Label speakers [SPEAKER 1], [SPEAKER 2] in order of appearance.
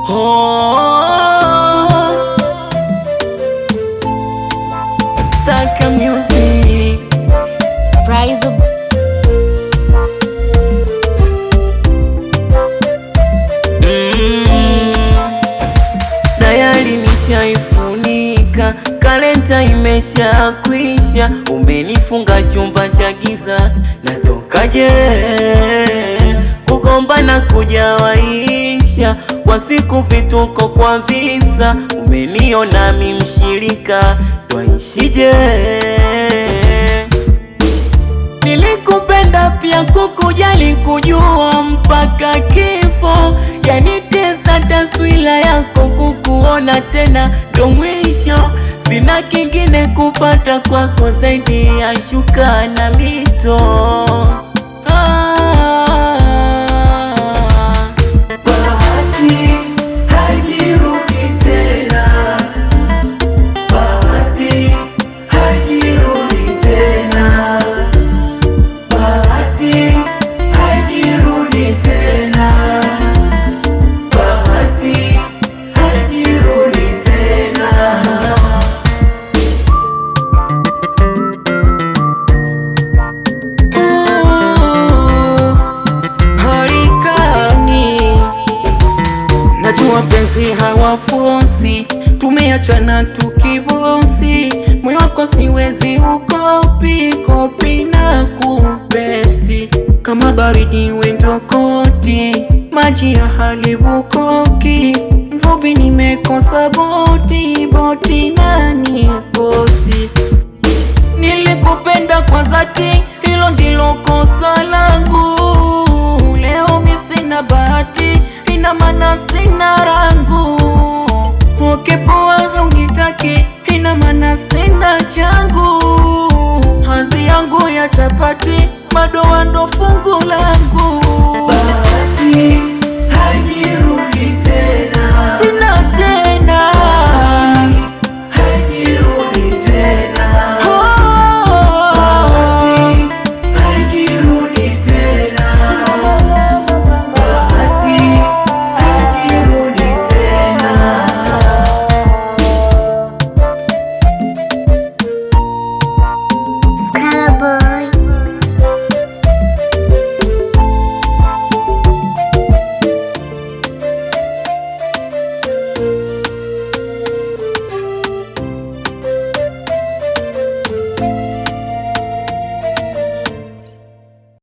[SPEAKER 1] Oh, Staka Music
[SPEAKER 2] Prize of
[SPEAKER 1] Dayali nishaifunika, kalenda imesha kwisha, umenifunga chumba cha giza, natokaje? Kugombana kujawaisha, kwa siku vituko kwa visa, umeniona mi mshirika, twaishije? Nilikupenda pia kukujali kujua mpaka kifo, yanitesa taswira yako kukuona tena ndo mwisho. Sina kingine kupata kwako zaidi ya shuka na mito. Bahati haijirudi tena, bahati haijirudi tena, bahati haijirudi tena, bahati haijirudi tena. Harikani, najua penzi hawafosi, tumeachana tukibosi, moyo wako siwezi ukopi na kupesti, kama baridi wendo koti, maji ya haribu koki, mvuvi nimekosa boti na nikosti. Nilikupenda kwa dhati, hilo ndilo kosa langu. Leo mi sina bahati, ina maana sina rangu. Ukipoa haunitaki, ina maana sina changu. Hazi yangu ya chapati, bado ndo fungu langu.